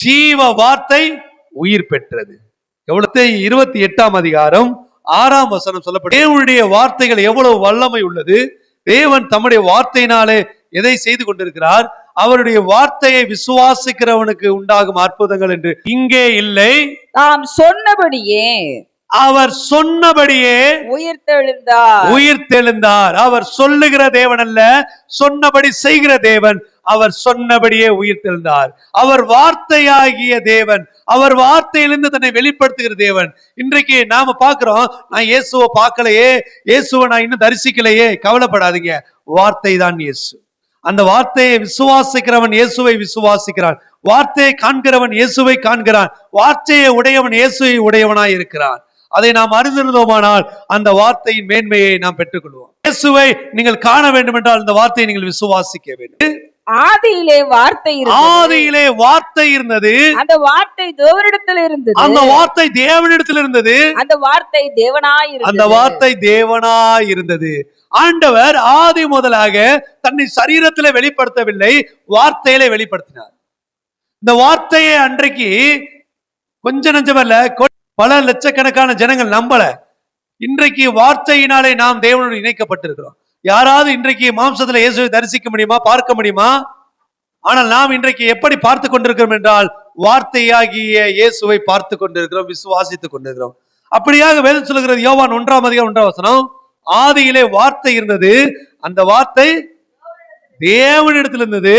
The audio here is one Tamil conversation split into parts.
ஜீவ வார்த்தை உயிர் பெற்றது. 28ஆம் அதிகாரம் 6ஆம் வசனம் சொல்லப்பட்ட தேவனுடைய வார்த்தைகள் எவ்வளவு வல்லமை உள்ளது. தேவன் தம்முடைய வார்த்தையினாலே எதை செய்து கொண்டிருக்கிறார். அவருடைய வார்த்தையை விசுவாசிக்கிறவனுக்கு உண்டாகும் அற்புதங்கள் என்று இங்கே இல்லை. தாம் சொன்னபடியே அவர் சொன்னபடியே உயிர்த்தெழுந்தார். அவர் சொல்லுகிற தேவன் அல்ல, சொன்னபடி செய்கிற தேவன். அவர் சொன்னபடியே உயிர்த்தெழுந்தார். அவர் வார்த்தையாகிய தேவன், அவர் வார்த்தையிலிருந்து தன்னை வெளிப்படுத்துகிற தேவன். இன்றைக்கு நாம பார்க்கிறோம், நான் இயேசுவை பார்க்கலையே, இயேசுவை நான் இன்னும் தரிசிக்கலையே, கவலைப்படாதீங்க. வார்த்தை தான் இயேசு. அந்த வார்த்தையை விசுவாசிக்கிறவன் இயேசுவை விசுவாசிக்கிறான். வார்த்தையை காண்கிறவன் இயேசுவை காண்கிறான். வார்த்தையை உடையவன் இயேசுவை உடையவனாய் இருக்கிறான். அதை நாம் அறிந்திருந்தோமானால் அந்த வார்த்தையின் மேன்மையை நாம் பெற்றுக்கொள்வோம். இயேசுவை நீங்கள் காண வேண்டும் என்றால் அந்த வார்த்தையை நீங்கள் விசுவாசிக்க வேண்டும். ஆதியிலே வார்த்தை இருந்தது. அந்த வார்த்தை தேவனிடத்தில் இருந்தது. அந்த வார்த்தை தேவனிடத்தில் இருந்தது. அந்த வார்த்தை தேவனாய் இருந்தது. ஆண்டவர் ஆதி முதலாக தன்னை சரீரத்திலே வெளிப்படுத்தவில்லை, வார்த்தையிலே வெளிப்படுத்தினார். இந்த வார்த்தையை அன்றைக்கு கொஞ்ச நஞ்சமல்ல, பல லட்சக்கணக்கான ஜனங்கள் நம்பல. இன்றைக்கு வார்த்தையினாலே நாம் தேவனோடு இணைக்கப்பட்டிருக்கிறோம். யாராவது இன்றைக்கு மாம்சத்துல இயேசுவை தரிசிக்க முடியுமா, பார்க்க முடியுமா? ஆனால் நாம் இன்றைக்கு எப்படி பார்த்து கொண்டிருக்கிறோம் என்றால், வார்த்தையாகிய இயேசுவை பார்த்து கொண்டிருக்கிறோம், விசுவாசித்துக் கொண்டிருக்கிறோம். அப்படியாக வேதம் சொல்லுகிறது. யோவான் 1ஆம் அதிகாரம் 1ஆம் வசனம், ஆதியிலே வார்த்தை இருந்தது, அந்த வார்த்தை தேவனிடத்தில் இருந்தது,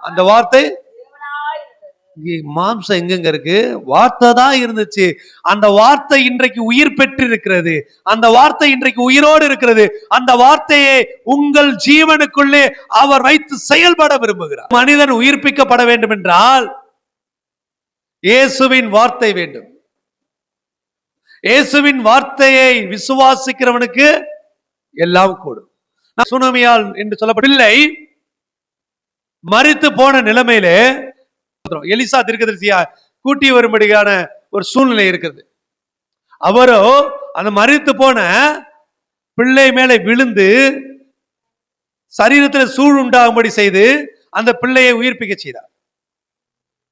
அந்த வார்த்தை மாம்சம் எங்க இருக்கு? வார்த்தை தான் இருந்துச்சு. அந்த வார்த்தை இன்றைக்கு உயிர் பெற்று இருக்கிறது. அந்த வார்த்தை இன்றைக்கு உயிரோடு இருக்கிறது. அந்த வார்த்தையை உங்கள் ஜீவனுக்குள்ளே அவர் வைத்து செயல்பட விரும்புகிறார். மனிதன் உயிர்ப்பிக்கப்பட வேண்டும் என்றால் இயேசுவின் வார்த்தை வேண்டும். இயேசுவின் வார்த்தையை விசுவாசிக்கிறவனுக்கு எல்லாம் கூடும். சுனாமியால் என்று சொல்லப்படவில்லை, மரித்து போன நிலைமையிலே எலிசா தீர்க்கதரிசியா கூட்டி வரும்படியான ஒரு சூழ்நிலை இருக்கிறது. அவரோ அந்த மரித்து போன பிள்ளை மேலே விழுந்து சரீரத்தில் சூழ் உண்டாகும்படி செய்து அந்த பிள்ளையை உயிர்ப்பிக்க செய்தார்.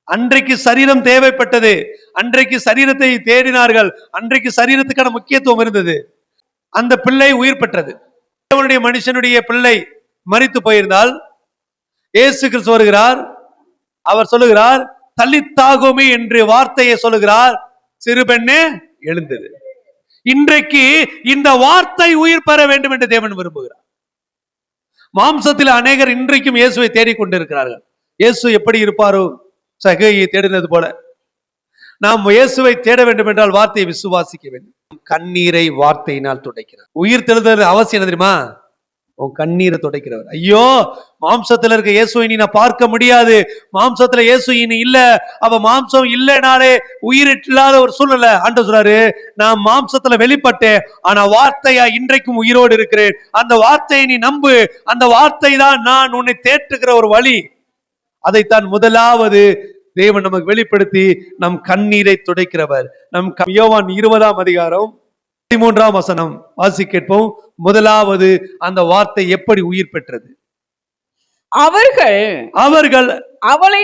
அன்றைக்கு சரீரம் தேவைப்பட்டது. அன்றைக்கு சரீரத்தை தேடினார்கள். அன்றைக்கு சரீரத்துக்கான முக்கியத்துவம் இருந்தது. அந்த பிள்ளை உயிர் பெற்றது. தேவனுடைய மனுஷனுடைய பிள்ளை மரித்து போயிருந்தால் இயேசு கிறிஸ்து வருகிறார். அவர் சொல்லுகிறார், தலித்தாகுமி என்று வார்த்தையை சொல்லுகிறார், சிறு பெண்ணே எழுந்தது. இன்றைக்கு இந்த வார்த்தை உயிர் பெற வேண்டும் என்று தேவன் விரும்புகிறார். மாம்சத்தில் அநேகர் இன்றைக்கும் இயேசுவை தேடிக்கொண்டிருக்கிறார்கள். இயேசு எப்படி இருப்பாரோ, சகையை தேடினது போல நாம் இயேசுவை தேட வேண்டும் என்றால் வார்த்தையை விசுவாசிக்க வேண்டும். கண்ணீரை வார்த்தையினால் துடைக்கிறார். உயிர் தெழுதல் அவசியம் என்ன தெரியுமா? உன் கண்ணீரை துடைக்கிறவர். ஐயோ, மாம்சத்துல இருக்க இயேசு இனி நான் பார்க்க முடியாது, மாம்சத்துல இயேசு இனி இல்ல, அவ மாம்சம் இல்லைனாலே உயிர் இல்லாத ஒரு சூழ்நிலை. ஆண்டவர் சொல்றாரு, நான் மாம்சத்துல வெளிப்பட்டேன், ஆனா வார்த்தையா இன்றைக்கும் உயிரோடு இருக்கிறேன். அந்த வார்த்தையை நீ நம்பு. அந்த வார்த்தை தான் நான் உன்னை தேற்றுகிற ஒரு வழி. அதைத்தான் முதலாவது தேவன் நமக்கு வெளிப்படுத்தி நம் கண்ணீரை துடைக்கிறவர். நம் யோவான் 20ஆம் அதிகாரம் 13ஆம் வசனம் வாசி கேட்போம். முதலாவது அந்த வார்த்தை எப்படி உயிர் பெற்றது? அவர்கள் அவளை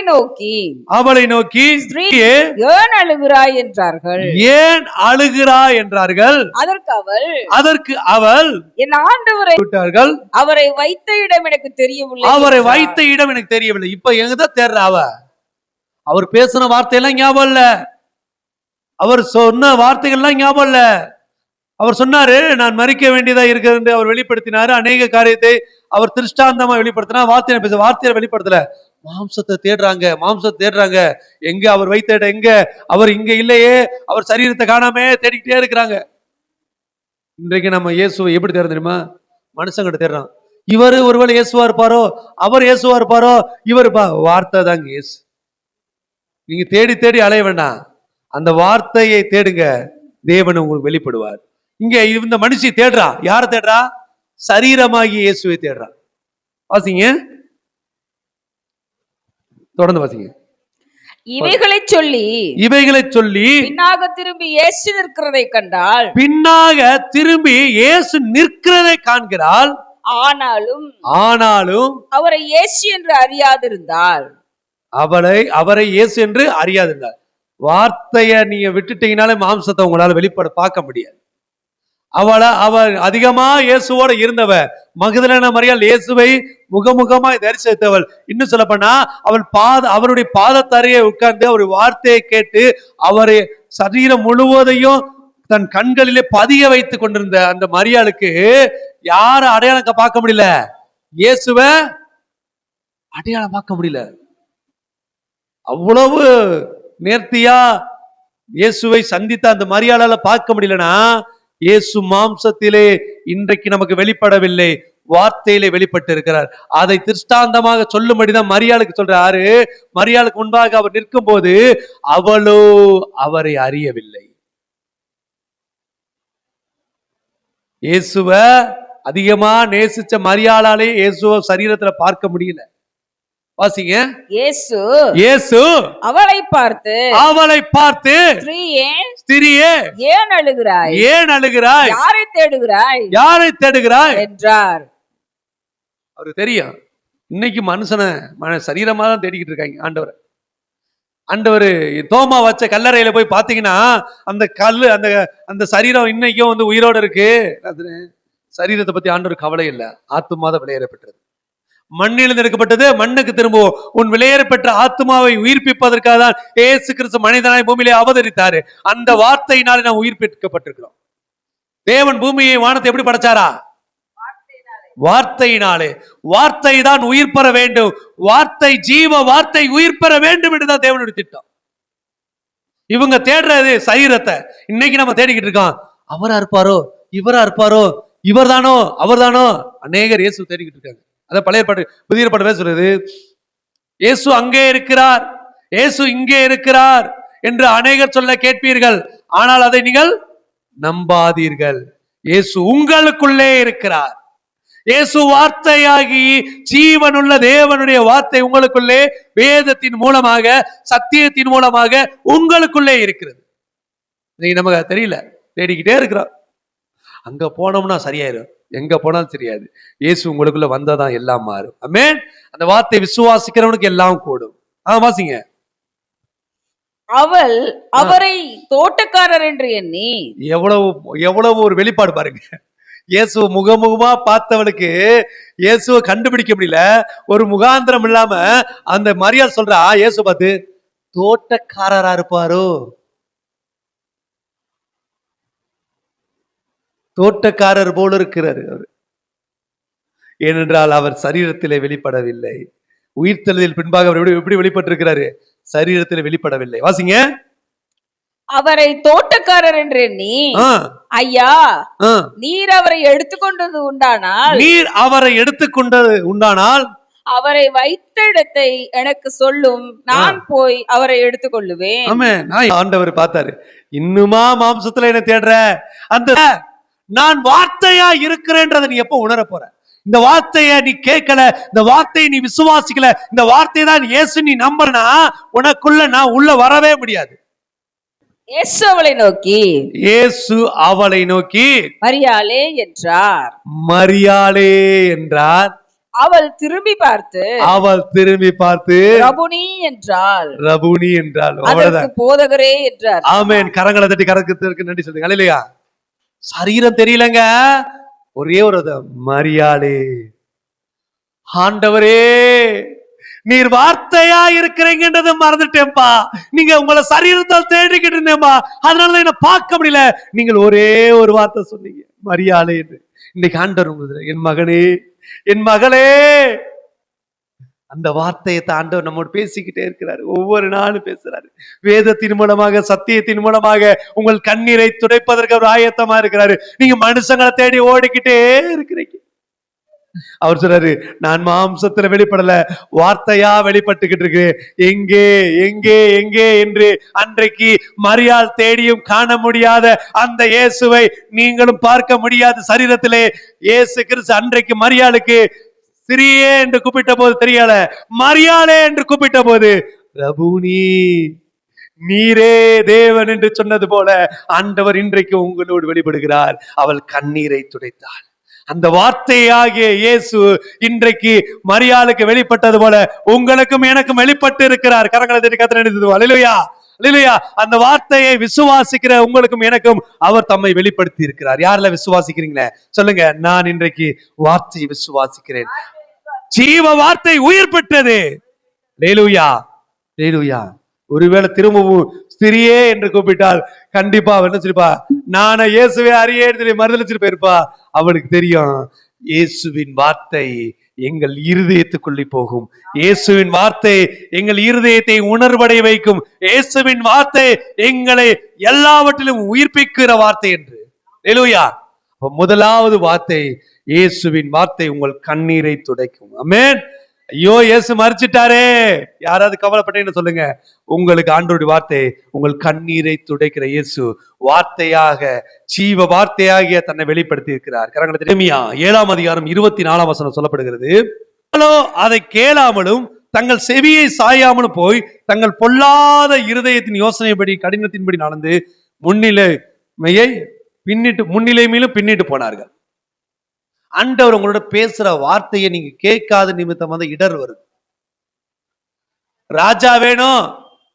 நோக்கி ஸ்திரீயே, ஏன் அழுகிறாய் என்றார்கள். ஏன் அழுகிறாய் என்றார்கள். அதற்கு அவள் என் ஆண்டவரை விட்டார்கள், அவரை வைத்த இடம் எனக்கு தெரியவில்லை. இப்ப எங்கதான் தேர்ற? அவர் பேசின வார்த்தையெல்லாம் ஞாபகம் இல்ல, அவர் சொன்ன வார்த்தைகள்லாம் ஞாபகம் இல்ல. அவர் சொன்னாரு, நான் மறிக்க வேண்டியதா இருக்கிறது. அவர் வெளிப்படுத்தினாரு அநேக காரியத்தை. அவர் திருஷ்டாந்தமா வெளிப்படுத்தினார். வார்த்தையை வெளிப்படுத்தல. மாம்சத்தை தேடுறாங்க. எங்க அவர் வைத்த இடம் எங்க? அவர் இங்க இல்லையே, அவர் சரீரத்தை காணாமே தேடிக்கிட்டே இருக்கிறாங்க. இன்றைக்கு நம்ம இயேசுவை எப்படி தேட தெரியுமா? மனுஷங்கிட்ட தேடுறான். இவரு ஒருவேளை இயேசுவா இருப்பாரோ, அவர் இயேசுவா இருப்பாரோ, இவர் வார்த்தை தாங்க இயேசு. நீங்க தேடி தேடி அலைய வேண்டாம், அந்த வார்த்தையை தேடுங்க, தேவன் உங்களுக்கு வெளிப்படுவார். இங்க இந்த மனுஷி தேடுறா. யார தேடுறா? சரீரமாகிய இயேசுவை தேடுறா. வாசிங்க, தொடர்ந்து வாசிங்க. இவைகளை சொல்லி பின்னாக திரும்பி இயேசு நிற்கிறதை காண்கிறாள். ஆனாலும் அவரை இயேசு என்று அறியாதிருந்தாள். அவரை இயேசு என்று அறியாதுங்க. வார்த்தைய நீங்க விட்டுட்டீங்கனாலே மாம்சத்தை உங்களால வெளிப்பட பார்க்க முடியாது. அவர் அதிகமா இயேசுவோட இருந்தவ. மகதலேனா மரியாள் இயேசுவை முகமுகமாய் தரிசித்தவள். இன்னும் சொல்ல போனா அவருடைய பாதத்தரையை உட்கார்ந்து அவர் வார்த்தையை கேட்டு அவரை சரீரம் முழுவதையும் தன் கண்களிலே பதிய வைத்துக் கொண்டிருந்த அந்த மரியாளுக்கு யார அடையாளம் பார்க்க முடியல? இயேசுவ அடையாளம் பார்க்க முடியல. அவ்வளவு நேர்த்தியா இயேசுவை சந்தித்த அந்த மரியாளால பார்க்க முடியலனா, இயேசு மாம்சத்திலே இன்றைக்கு நமக்கு வெளிப்படவில்லை, வார்த்தையிலே வெளிப்பட்டு இருக்கிறார். அதை திருஷ்டாந்தமாக சொல்லும்படிதான் மரியாளுக்கு சொல்றாரு. மரியாளுக்கு முன்பாக அவர் நிற்கும் போது அவளோ அவரை அறியவில்லை. இயேசுவ அதிகமா நேசிச்ச மரியாளாலே இயேசுவ சரீரத்துல பார்க்க முடியல. வாசிங்க. இயேசு அவளை பார்த்து ஸ்திரியே ஏன் அழுகிறாய்? யாரை தேடுகிறாய் என்றார். அவருக்கு தெரியும் இன்னைக்கு மனுஷனை சரீரமா தான் தேடிக்கிட்டு இருக்காங்க ஆண்டவர் தோமா வச்ச கல்லறையில போய் பாத்தீங்கன்னா அந்த கல்லு அந்த சரீரம் இன்னைக்கும் உயிரோட இருக்கு. சரீரத்தை பத்தி ஆண்டவர் கவலை இல்லை, ஆத்துமாத விளையாடப்பட்டது, மண்ணிலிருந்து எடுக்கப்பட்டது, மண்ணுக்கு திரும்புவோம். உன் விளையாடப்பட்ட ஆத்மாவை உயிர்ப்பிப்பதற்காக தான் இயேசு கிறிஸ்து மனிதனாய் பூமியிலே அவதரித்தாரு. அந்த வார்த்தையினாலே நாம் உயிர்ப்பிக்கப்பட்டிருக்கிறோம். தேவன் பூமியை வானத்தை எப்படி படைச்சாரா? வார்த்தையினாலே. வார்த்தை தான் உயிர் பெற வேண்டும். வார்த்தை ஜீவ வார்த்தை உயிர் பெற வேண்டும் என்றுதான் தேவனுடைய திட்டம். இவங்க தேடுறது சரீரத்தை. இன்னைக்கு நம்ம தேடிக்கிட்டு இருக்கோம், அவரா இருப்பாரோ, இவரா இருப்பாரோ, இவர்தானோ, அவர்தானோ. அநேகர் இயேசு தேடிக்கிட்டு இருக்காங்க. அத பழைய பாட்டு புதிய பாட்டு சொல்றது, இயேசு அங்கே இருக்கிறார், இயேசு இங்கே இருக்கிறார் என்று அநேகர் சொல்ல கேட்பீர்கள். ஆனால் அதை நீங்கள் நம்பாதீர்கள். இயேசு உங்களுக்குள்ளே இருக்கிறார். இயேசு வார்த்தையாகி ஜீவனுள்ள தேவனுடைய வார்த்தை உங்களுக்குள்ளே வேதத்தின் மூலமாக சத்தியத்தின் மூலமாக உங்களுக்குள்ளே இருக்கிறது. நமக்கு தெரியல, தேடிக்கிட்டே இருக்கிறோம். அங்க போனோம்னா சரியாயிரும், எங்க போனாலும் தெரியாது. இயேசு உங்களுக்குள்ள வந்தாதான் எல்லாம் மாறும். ஆமென். அந்த வார்த்தை விசுவாசிக்கிறவனுக்கு எல்லாம் கூடும். வாசிங்க. அவள் அவரை தோட்டக்காரர் என்று எண்ணி. எவ்வளவு ஒரு வெளிப்பாடு பாருங்க. இயேசு முகமுகமா பார்த்தவளுக்கு இயேசுவை கண்டுபிடிக்க முடியல. ஒரு முகாந்திரம் இல்லாம அந்த மரியாள் சொல்றா, இயேசு பார்த்து தோட்டக்காரரா இருப்பாரோ, தோட்டக்காரர் போல இருக்கிறார் அவர். ஏனென்றால் அவர் சரீரத்திலே வெளிப்படவில்லை. உயிர்த்தெழுதலில் பின்பாக அவர் எப்படி வெளிப்பட்டிருக்கிறாரு? சரீரத்திலே வெளிப்படவில்லை. வாசிங்க. அவரை தோட்டக்காரர் என்று எண்ணி, ஐயா, நீர் அவரை எடுத்துக்கொண்டது உண்டானால் அவரை வைத்த இடத்தை எனக்கு சொல்லும், நான் போய் அவரை எடுத்துக்கொள்ளுவேன். ஆண்டவர் பார்த்தாரு, இன்னுமா மாம்சத்துல என்ன தேடுற? அந்த நான் வார்த்தையா இருக்கிறேன்றதை நீ எப்ப உணர போற? இந்த வார்த்தையை நீ கேட்கல, இந்த வார்த்தையை நீ விசுவாசிக்கல, இந்த வார்த்தை தான் இயேசு நீ நம்புறனா உனக்குள்ள நான் உள்ள வரவே முடியாது. இயேசு அவளை நோக்கி மரியாளே என்றார். அவள் திரும்பி பார்த்து ரபுனி என்றாள். அதற்கு போதகரே என்றார். ஆமென். கரங்களை தட்டி கரத்துக்கு நன்றி சொல்லுங்க. அல்லேலூயா. சரீரம் தெரியலங்க, ஒரே ஒரு மரியாளே, ஆண்டவரே நீர் வார்த்தையா இருக்கிறீங்கன்றதை மறந்துட்டேன்பா. நீங்க உங்களை சரீரத்தால் தேடிக்கிட்டு இருந்தேன்பா, அதனால என்ன பார்க்க முடியல. நீங்கள் ஒரே ஒரு வார்த்தை சொன்னீங்க, மரியாளே என்று. இன்னைக்கு ஆண்டவர் உங்களுக்கு, என் மகனே, என் மகளே, அந்த வார்த்தையை ஆண்டவர் நம்மோடு பேசிக்கிட்டே இருக்கிறாரு. ஒவ்வொரு நாளும் பேசுறாரு. வேதத்தின் மூலமாக சத்தியத்தின் மூலமாக உங்கள் கண்ணீரை துடைப்பதற்கு அவர் ஆயத்தமா இருக்கிறாரு. நீங்க மனுஷங்களை தேடி ஓடிக்கிட்டே இருக்கிறீங்க. அவர் சொல்றாரு, நான் மாம்சத்துல வெளிப்படல, வார்த்தையா வெளிப்பட்டுக்கிட்டு இருக்கு. எங்கே எங்கே எங்கே என்று அன்றைக்கு மரியாள் தேடியும் காண முடியாத அந்த இயேசுவை நீங்களும் பார்க்க முடியாத சரீரத்திலே இயேசு கிறிஸ்து அன்றைக்கு மரியாளுக்கு சிறியே என்று கூப்பிட்ட போது தெரியல, மரியாளே என்று கூப்பிட்ட போது ரபூனி, நீரே தேவன் என்று சொன்னது போல ஆண்டவர் இன்றைக்கு உங்களோடு வெளிப்படுகிறார். அவள் கண்ணீரை துடைத்தாள். அந்த வார்த்தையாகிய இயேசு இன்றைக்கு மரியாளுக்கு வெளிப்பட்டது போல உங்களுக்கும் எனக்கும் வெளிப்பட்டு இருக்கிறார். கரங்களை தட்டி கர்த்தரை நினைத்து அல்லேலூயா, அல்லேலூயா. அந்த வார்த்தையை விசுவாசிக்கிற உங்களுக்கும் எனக்கும் அவர் தம்மை வெளிப்படுத்தி இருக்கிறார். யாரெல்லாம் விசுவாசிக்கிறீங்களே சொல்லுங்க, நான் இன்றைக்கு வார்த்தையை விசுவாசிக்கிறேன். ஜீவ வார்த்தை உயிர் பெற்றது. அல்லேலூயா, அல்லேலூயா. ஒருவேளை திரும்பவும் ஸ்திரியே என்று கூப்பிட்டால் கண்டிப்பா அவ என்ன சொல்லிப்பா, நானே இயேசுவே அறியேன்னு சொல்லி மறுதலிச்சுட்டு போயிருப்பா. அவளுக்கு தெரியும் இயேசுவின் வார்த்தை எங்கள் இருதயத்துக்குள்ளே போகும். இயேசுவின் வார்த்தை எங்கள் இருதயத்தை உணர்வடைய வைக்கும். இயேசுவின் வார்த்தை எங்களை எல்லாவற்றிலும் உயிர்ப்பிக்கிற வார்த்தை என்று. அல்லேலூயா. முதலாவது வார்த்தை இயேசுவின் வார்த்தை உங்கள் கண்ணீரை துடைக்கும். ஆமென். ஐயோ இயேசு மரிச்சிட்டாரே, யாராவது கவலைப்பட்டீங்கன்னு சொல்லுங்க. உங்களுக்கு ஆண்டவருடைய வார்த்தை உங்கள் கண்ணீரை துடைக்கிற இயேசு வார்த்தையாக ஜீவ வார்த்தையாகிய தன்னை வெளிப்படுத்தி இருக்கிறார். கரங்களை எரேமியா 7ஆம் அதிகாரம் 24ஆம் வசனம் சொல்லப்படுகிறது. அதை கேளாமலும் தங்கள் செவியை சாயாமலும் போய் தங்கள் பொல்லாத இருதயத்தின் யோசனைப்படி கடினத்தின்படி நடந்து முன்னிலைமையை முன்னிலைமையிலும் பின்னிட்டு போனார்கள். ஆண்டவர் உங்களோட பேசுற வார்த்தையை நீங்க கேட்காத நிமித்தம் வந்து இடர் வருது. ராஜா வேணும்,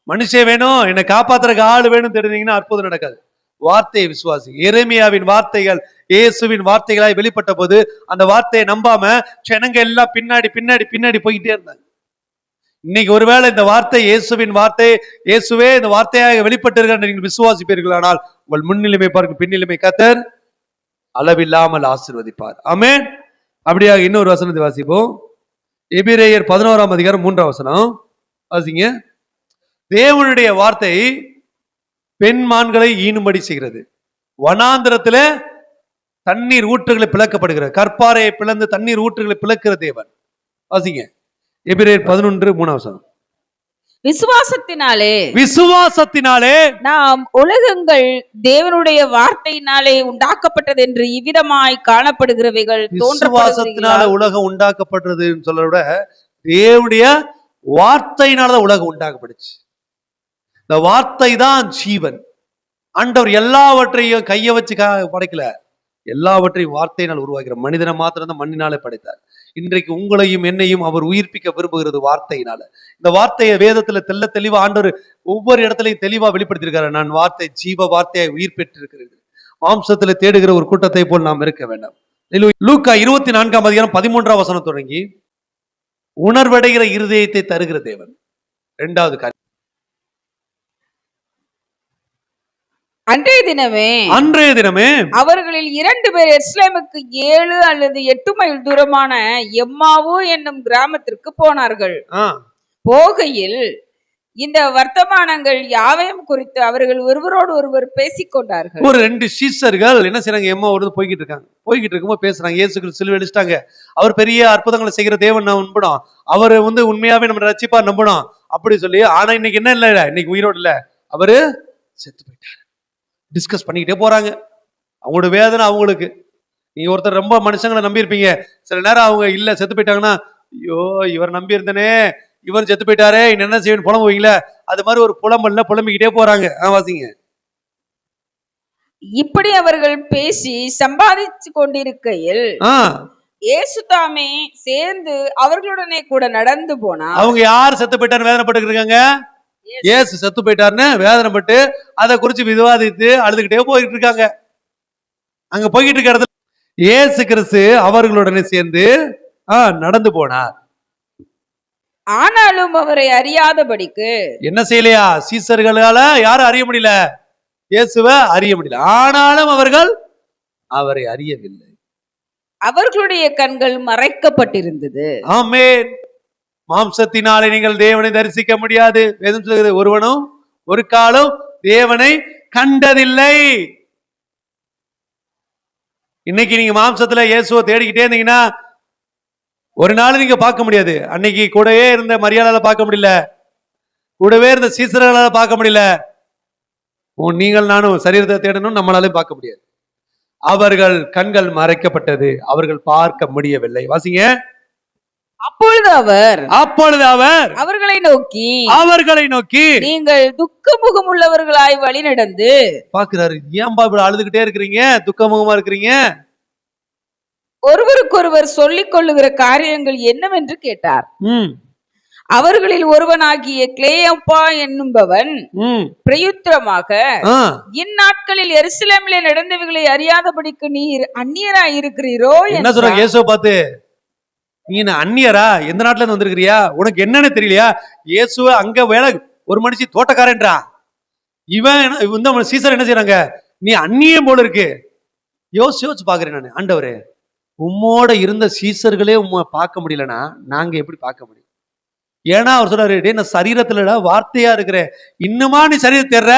மனுஷன் வேணும், என்னை காப்பாத்துறதுக்கு ஆள் வேணும் தெரிஞ்சீங்கன்னா அற்புதம் நடக்காது. வார்த்தையை விசுவாசி. எரேமியாவின் வார்த்தைகள் இயேசுவின் வார்த்தைகளாய் வெளிப்பட்ட போது அந்த வார்த்தையை நம்பாம ஜனங்க எல்லாம் பின்னாடி பின்னாடி பின்னாடி போய்கிட்டே இருந்தாங்க. இன்னைக்கு ஒருவேளை இந்த வார்த்தை இயேசுவின் வார்த்தை, இயேசுவே இந்த வார்த்தையாக வெளிப்பட்டிருக்கிற நீங்கள் விசுவாசிப்பீர்களானால் உங்கள் முன்னிலைமை பாருங்க, பின்னிலைமை கர்த்தர் அளவில்லாமல் ஆசீர்வதிப்பார். ஆமென். அப்படியாக இன்னொரு வசனத்தை வாசிப்போம். எபிரேயர் 11ஆம் அதிகாரம் 3ஆம் வசனம் வாசிங்க. தேவனுடைய வார்த்தை பெண்மான்களை ஈனும்படி செய்கிறது, வனாந்திரத்துல தண்ணீர் ஊற்றுகளை பிளக்கப்படுகிற, கற்பாறையை பிளந்து தண்ணீர் ஊற்றுகளை பிளக்கிற தேவன். வாசிங்க எபிரேயர் 11:3ஆம் வசனம். விசுவாசத்தினாலே நாம் உலகங்கள் தேவனுடைய வார்த்தையினாலே உண்டாக்கப்பட்டது என்று இவ்விதமாய் காணப்படுகிறவைகள் விசுவாசத்தினால உலகம் உண்டாக்கப்பட்டது சொல்றத விட தேவனுடைய வார்த்தையினாலதான் உலகம் உண்டாக்கப்பட்டுச்சு. இந்த வார்த்தை தான் ஜீவன். ஆண்டவர் எல்லாவற்றையும் கைய வச்சு படைக்கல, எல்லாவற்றையும் வார்த்தையினால் உருவாக்கிற. மனிதனை மாத்திரம் தான் மண்ணினாலே படைத்தார். இன்றைக்கு உங்களையும் என்னையும் அவர் உயிர்ப்பிக்க விரும்புகிறது வார்த்தையினால. இந்த வார்த்தையை வேதத்துல தெல்ல தெளிவா ஆண்டவர் ஒவ்வொரு இடத்துலையும் தெளிவா வெளிப்படுத்தியிருக்காரு. நான் வார்த்தை ஜீவ வார்த்தையை உயிர் பெற்றிருக்கிறது. மாம்சத்துல தேடுகிற ஒரு கூட்டத்தை போல் நாம் இருக்க வேண்டாம். லூக்கா 24ஆம் அதிகாரம் 13ஆம் வசனம் தொடங்கி உணர்வடைகிற இருதயத்தை தருகிற தேவன். இரண்டாவது காரியம், அன்றைய தினமே அவர்களில் 2 பேர் எருசலேமுக்கு 7 அல்லது 8 மைல் தூரமான எம்மாவு என்னும் கிராமத்திற்கு போனார்கள். போகையில் இந்த வர்த்தமானங்கள் யாவையும் குறித்து அவர்கள் ஒருவரோடு ஒருவர் பேசிக்கொண்டார்கள். ஒரு 2 சீஷர்கள் என்ன செய்றாங்க, எம்மாவோடு போய்கிட்டு இருக்காங்க. போய்கிட்டு இருக்கும்போது பேசுறாங்க, இயேசு கிறிஸ்து சிலுவையில் அடிச்சிட்டாங்க, அவர் பெரிய அற்புதங்களை செய்கிற தேவன் நான் நம்பணும், அவர் உண்மையாவே நம்ம ரட்சிப்பார் நம்பணும் அப்படி சொல்லி. ஆனா இன்னைக்கு என்ன இல்ல, இன்னைக்கு உயிரோடு இல்ல, அவரு செத்து போயிட்டாரு. டிஸ்கஸ் பண்ணிக்கிட்டே போறாங்க. அவங்களோட வேதனை அவங்களுக்கு. நீங்க ஒருத்தர் ரொம்ப மனுஷங்களை நம்பி இருப்பீங்க, சில நேரம் அவங்க இல்ல செத்து போயிட்டாங்கன்னா, ஐயோ இவர் நம்பி இருந்தனே, இவர் செத்து போயிட்டாரே, என்ன செய்யணும் புலம்புவீங்களா? அது மாதிரி ஒரு புலம்பல்ல புலம்பிக்கிட்டே போறாங்க. வாசிங்க. இப்படி அவர்கள் பேசி சம்பாதிச்சு கொண்டிருக்கையில் இயேசு தாமே சேர்ந்து அவர்களுடனே கூட நடந்து போனார். அவங்க யார் செத்து போயிட்டாரு வேதனைப்பட்டு இருக்காங்க? இயேசு செத்து போயிட்டாருன்னு வேதனைப்பட்டு அதை குறிச்சு விவாதித்து அழுதுகிட்டே போயிட்டு இருக்காங்க. அங்க போய்கிட்டு இருக்க இடத்துல இயேசு கிறிஸ்து அவர்களுடனே சேர்ந்து நடந்து போனார். ஆனாலும் அவரை அறியாதபடிக்கு என்ன செய்யலையா? சீசர்களால யாரும் அறிய முடியல, இயேசுவை அறிய முடியல. ஆனாலும் அவர்கள் அவரை அறியவில்லை. அவர்களுடைய கண்கள் மறைக்கப்பட்டிருந்தது. ஆமென். மாம்சத்தினாலே நீங்கள் தேவனை தரிசிக்க முடியாது. வேதம் சொல்கிறது, ஒருவனும் ஒரு காலம் தேவனை கண்டதில்லை. இன்னைக்கு நீங்க மாம்சத்துல இயேசுவை தேடிக்கிட்டே இருந்தீங்கன்னா ஒரு நாள் நீங்க பார்க்க முடியாது. அன்னைக்கு கூடவே இருந்த மரியாதையால பார்க்க முடியல, கூடவே இருந்த சீசர்களால பார்க்க முடியல. நீங்கள் நானும் சரீரத்தை தேடணும், நம்மளாலையும் பார்க்க முடியாது. அவர்கள் கண்கள் மறைக்கப்பட்டது, அவர்கள் பார்க்க முடியவில்லை. வாசிங்க. அப்பொழுது அவர் அவர்களை நோக்கி நீங்கள் துக்க முகம் உள்ளவர்களாய் வழி நடந்து. பாக்குறாரு, ஏன்பா இப்படி அழுதுகிட்டே இருக்கிறீங்க, துக்க முகமா இருக்கிறீங்க? ஒருவருக்கொருவர் சொல்லிக் கொள்ளுகிற காரியங்கள் என்னவென்று கேட்டார். ம் அவர்களில் ஒருவனாகிய கிளேயப்பா என்னும்பவன் ம் பிரயுத்தரமாக, ஆ இந்நாட்களில் எருசலேமிலே நடந்தவைகளை அறியாதபடிக்கு நீர் அந்நியராய் இருக்கிறீரோ என்ன என்றான். சொல்றாங்க இயேசுவை பார்த்து? நீ என்ன அந்நியரா? எந்த நாட்டுல இருந்து வந்திருக்கிறியா? உனக்கு என்னன்னு தெரியலையா? இயேசுவ அங்க வேலை ஒரு மனுஷி தோட்டக்காரன்றா. இவன் சீசர் என்ன செய்யறாங்க? நீ அந்நியம் போல இருக்கு. யோசிச்சு பாக்குறேன் நான். ஆண்டவரே, உம்மோட இருந்த சீசர்களே உம்மை பார்க்க முடியலன்னா நாங்க எப்படி பார்க்க முடியும்? ஏன்னா அவர் சொல்றாரு, டேய் நான் சரீரத்துல வார்த்தையா இருக்கிறேன். இன்னுமா நீ சரீரம் தேடுற?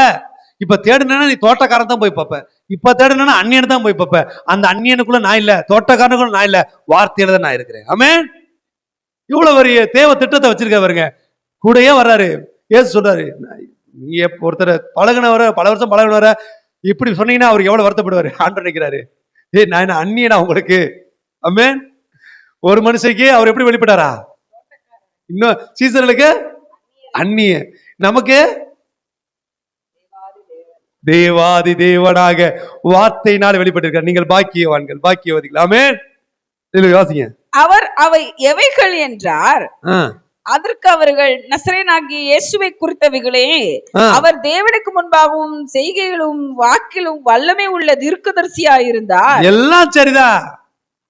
இப்ப தேடுனா நீ தோட்டக்காரன் தான் போய் பார்ப்ப. இப்ப தேடுனா அந்நியன் தான் போய் பார்ப்ப. அந்த அந்நியனுக்குள்ள நான் இல்ல, தோட்டக்காரனுக்குள்ள நான் இல்ல, வார்த்தையில தான் நான் இருக்கிறேன். ஆமென். இவ்வளவு பெரிய தேவ திட்டத்தை வச்சிருக்க பாருங்க. கூடயே வர்றாரு. ஏசு சொல்றாரு, நீங்க ஒருத்தர் பழகுனவர, பல வருஷம் பழகுனவர இப்படி சொன்னீங்கன்னா அவர் எவ்வளவு வருத்தப்படுவாரு. ஆண்டவர் நினைக்கிறாரு, ஏய் நான் என்ன அந்நியனா உங்களுக்கு? ஆமென். ஒரு மனுஷனுக்கு அவர் எப்படி வெளிப்பட்டாரா? இன்னும் சீசர்களுக்கு அந்நிய, நமக்கு தேவாதி தேவனாக வார்த்தையினால் வெளிப்பட்டிருக்கார். நீங்கள் பாக்கியவான்கள், பாக்கியவதிகள். ஆமென். வாசிங்க. அவர் அவை எவைகள் என்றார். ஆ அதற்கு அவர்கள், நசரேயனாகிய இயேசுவை குறித்தவைகளே, அவர் தேவனுக்கு முன்பாகவும் செய்கைகளும் வாக்கிலும் வல்லமை உள்ள தீர்க்கதரிசியாயிருந்தார். எல்லாம் சரிதான்,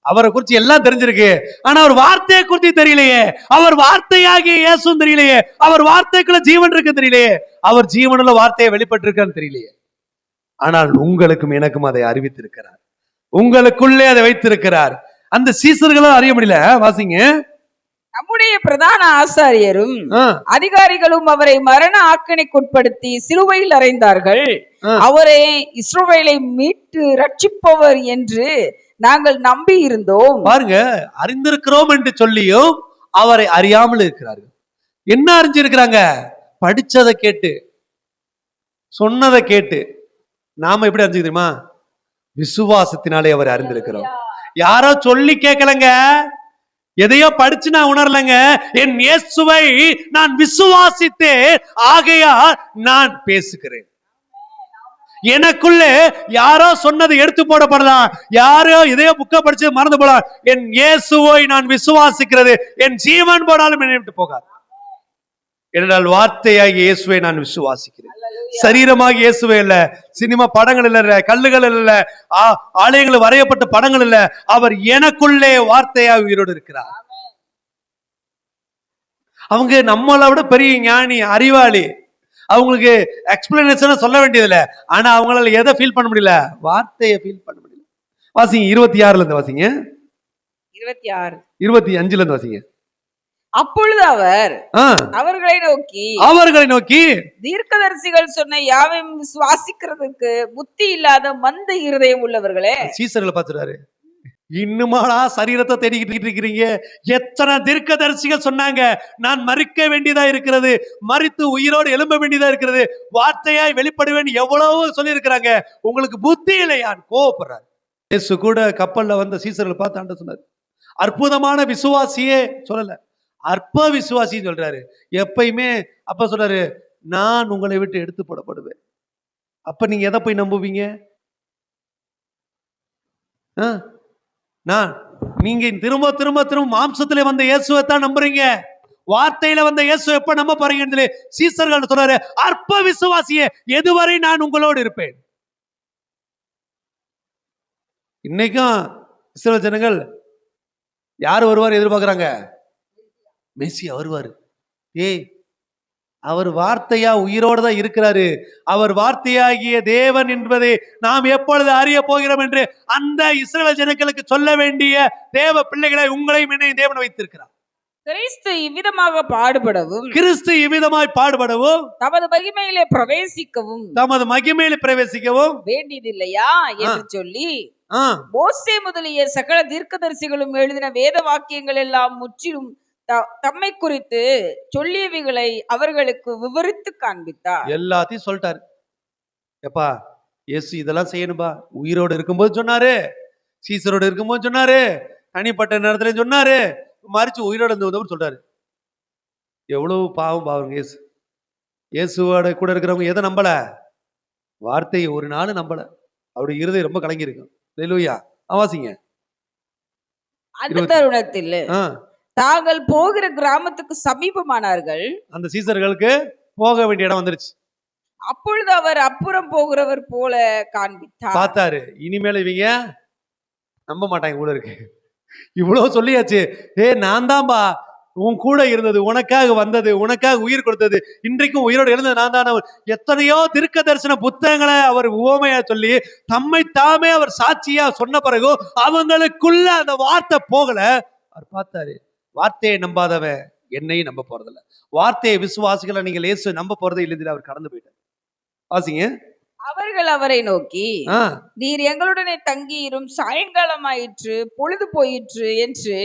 அவரை குறிச்சு எல்லாம் தெரிஞ்சிருக்கு. ஆனா அவர் வார்த்தையை குறித்து தெரியலையே. அவர் வார்த்தையாகிய இயேசுவும் தெரியலையே. அவர் வார்த்தைக்குள்ள ஜீவன் இருக்கு தெரியலையே. அவர் ஜீவனுள்ள வார்த்தையை வெளிப்பட்டிருக்கான்னு தெரியலையே. ஆனால் உங்களுக்கும் எனக்கும் அதை அறிவித்திருக்கிறார். உங்களுக்குள்ளே அதை வைத்திருக்கிறார். அந்த சீசர்களும் அறிய முடியல. வாசிங்க. நம்முடைய பிரதான ஆசாரியரும் அதிகாரிகளும் அவரை மரண ஆக்கினைக்குட்படுத்தி சிலுவையில் அறைந்தார்கள். அவரை இஸ்ரவேலை மீட்டு ரட்சிப்பவர் என்று நாங்கள் நம்பி இருந்தோம். பாருங்க, அறிந்திருக்கிறோம் என்று சொல்லியும் அவரை அறியாமல் இருக்கிறார்கள். என்ன அறிஞ்சிருக்கிறாங்க? படிச்சதை கேட்டு, சொன்னதை கேட்டு. நாம எப்படி அறிஞ்சு தெரியுமா? விசுவாசத்தினாலே அவரை அறிந்திருக்கிறோம். யாரோ சொல்லி கேட்கலங்க, எதையோ படிச்சு நான் உணரலங்க. என் இயேசுவை நான் விசுவாசித்தேன், ஆகையால் நான் பேசுகிறேன். எனக்குள்ளே யாரோ சொன்னது எடுத்து போடப்படலாம், யாரோ எதையோ புக்க படிச்சு மறந்து போடலாம். என் இயேசுவை நான் விசுவாசிக்கிறது என் ஜீவன் போனாலும் என்னை விட்டு போகாது. என்றால் வார்த்தையாகிய இயேசுவை நான் விசுவாசிக்கிறேன். சரீரமாக இயேசுவே இல்ல, சினிமா படங்கள் இல்ல, கல்லுகள் இல்ல, ஆலயங்கள் வரையப்பட்ட படங்கள் இல்ல. அவர் எனக்குள்ளே வார்த்தையாக உயிரோடு இருக்கிறார். அவங்க நம்மளை விட பெரிய ஞானி, அறிவாளி. அவங்களுக்கு எக்ஸ்பிளனேஷன் சொல்ல வேண்டியதில்லை. ஆனா அவங்களால எதை ஃபீல் பண்ண முடியல? வார்த்தையை ஃபீல் பண்ண முடியல. வாசிங்க 26ல இருந்து வாசிங்க. 26 25ல இருந்து வாசிங்க. அப்பொழுது அவர் அவர்களை நோக்கி தீர்க்கதரிசிகள் சொன்ன யாவையும் விசுவாசிக்கிறதுக்கு புத்தி இல்லாத மந்த இருதயம் உள்ளவர்களே. சீசர்களை பார்த்துறாரு, இன்னுமாடா சரீரத்தை தேடிக்கிட்டு இருக்கிறீங்க? எத்தனை தீர்க்கதரிசிகள் சொன்னாங்க நான் மறிக்க வேண்டியதா இருக்கிறது, மறித்து உயிரோடு எழும்ப வேண்டியதா இருக்கிறது, வார்த்தையாய் வெளிப்படுவேன், எவ்வளவு சொல்லி இருக்கிறாங்க. உங்களுக்கு புத்தி இல்லையான் கோவப்படுறாரு. இயேசு கூட கப்பல்ல வந்த சீசர்களை பார்த்து ஆண்டவர் சொன்னார், அற்புதமான விசுவாசியே சொல்லல, அற்ப விசுவாசின்னு சொல்றாரு. எப்பயுமே அப்ப சொல்றாரு, நான் உங்களை விட்டு எடுத்து போடப்படுவேன். அப்ப நீங்க எதை போய் நம்புவீங்க? நீங்க திரும்ப திரும்ப திரும்ப மாம்சத்திலே வந்த இயேசுவை தான் நம்புறீங்க. வார்த்தையில வந்த இயேசு எப்ப நம்ப போறீங்க? சீசர்கள் சொல்றாரு, அற்ப விசுவாசியே, எதுவரை நான் உங்களோடு இருப்பேன். இன்னைக்கும் இஸ்ரவேல் ஜனங்கள் யார் வருவார் எதிர்பார்க்கிறாங்க? மெசியா வருவாரு. அவர் வார்த்தையா உயிரோடு தான் இருக்கிறாரு. அவர் வார்த்தையாகிய தேவன் என்பதை நாம் எப்பொழுது அறிய போகிறோம் என்று அந்த இஸ்ரவேல் ஜனங்களுக்கு சொல்ல வேண்டிய தேவ பிள்ளைகளை உங்களையும் என்னையும் தேவன் வைத்திருக்கிறார். கிறிஸ்து இவ்விதமாக பாடுபடவும், கிறிஸ்து இவ்விதமாய் பாடுபடவும், தமது மகிமையிலே பிரவேசிக்கவும் வேண்டியதில்லையா என்று சொல்லி, மோசே முதலிய சகல தீர்க்கதரிசிகளும் எழுதின வேத வாக்கியங்கள் எல்லாம் முற்றிலும் தம்மை குறித்து சொல்லியவைகளை அவர்களுக்கு விவரித்து காண்பித்தார். எல்லாத்தையும் சொல்லிட்டாரு. எப்பா இயேசு இதெல்லாம் செய்யணும்பா, உயிரோடு இருக்கும்போது சொன்னாரு, சீசரோடு இருக்கும்போது சொன்னாரு, தனிப்பட்ட நேரத்துல சொன்னாரு, மறிச்சு உயிரோடு இருந்தவர் சொல்றாரு. எவ்வளவு பாவம் பாவம். இயேசுவோட கூட இருக்கிறவங்க எதை நம்பல? வார்த்தையை ஒரு நாள் நம்பல. அவருடைய இருதயம் ரொம்ப கலங்கி இருக்கும். அல்லேலூயா. வாசிங்க. அந்த தருணத்தில் தாங்கள் போகிற கிராமத்துக்கு சமீபமானார்கள். அந்த சீசர்களுக்கு போக வேண்டிய இடம் வந்துருச்சு. அப்பொழுது அவர் அப்புறம் போகிறவர் போல காண்பித்தார். பார்த்தாரு, இனிமேல் இவங்க நம்ப மாட்டாங்க கூட இருக்கு. இவ்வளவு சொல்லியாச்சு. நான் தான்பா உன் கூட இருந்தது, உனக்காக வந்தது, உனக்காக உயிர் கொடுத்தது, இன்றைக்கும் உயிரோடு எழுந்தது நான் தானே. எத்தனையோ தீர்க்க தரிசன புத்தகங்களை அவர் உவமையா சொல்லி தம்மை தாமே அவர் சாட்சியா சொன்ன பிறகு அவங்களுக்குள்ள அந்த வார்த்தை போகல. அவர் பார்த்தாரு, வார்த்தையை நம்பாதவன் என்னையும் நம்ப போறதில்ல, வார்த்தையை விசுவாசிகளை நீங்கள் இயேசு நம்ப போறதே இல்லை. அவர் கடந்து போயிட்டார். வாசிங்க. அவர்கள் அவரை நோக்கி, நீர் எங்களுடனே தங்கியிரும், சாயங்காலம் ஆயிற்று, பொழுது போயிற்று என்று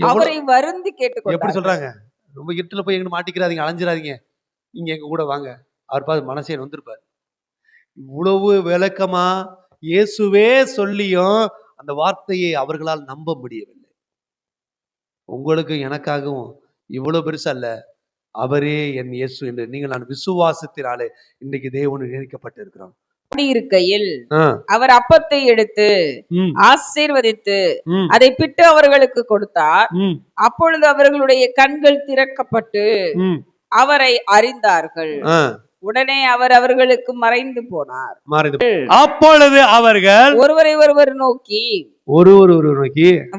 அவரை வருந்தி கேட்டுக்கொண்டார். எப்படி சொல்றாங்க? ரொம்ப இருட்டுல போய் எங்க மாட்டிக்கிறாதீங்க, அலைஞ்சிடாதீங்க, நீங்க எங்க கூட வாங்க. அவர் பார்த்து மனசே வந்திருப்பார். இவ்வளவு விளக்கமா இயேசுவே சொல்லியும் அந்த வார்த்தையை அவர்களால் நம்ப முடியவில்லை. உங்களுக்கு எனக்காகவும் இவ்வளவு பெருசா இல்ல, அவரே என் இயேசு என்று நீங்கள் நான் விசுவாசத்தினாலே இன்னைக்கு தேவனோடு இணைக்கப்பட்டு இருக்கிறோம். இருக்கையில் அவர் அப்பத்தை எடுத்து ஆசீர்வதித்து அதை பிட்டு அவர்களுக்கு கொடுத்தார். அப்பொழுது அவர்களுடைய கண்கள் திறக்கப்பட்டு அவரை அறிந்தார்கள். உடனே அவர் அவர்களுக்கு மறைந்து போனார். அப்பொழுது அவர்கள் ஒருவரை ஒருவர் நோக்கி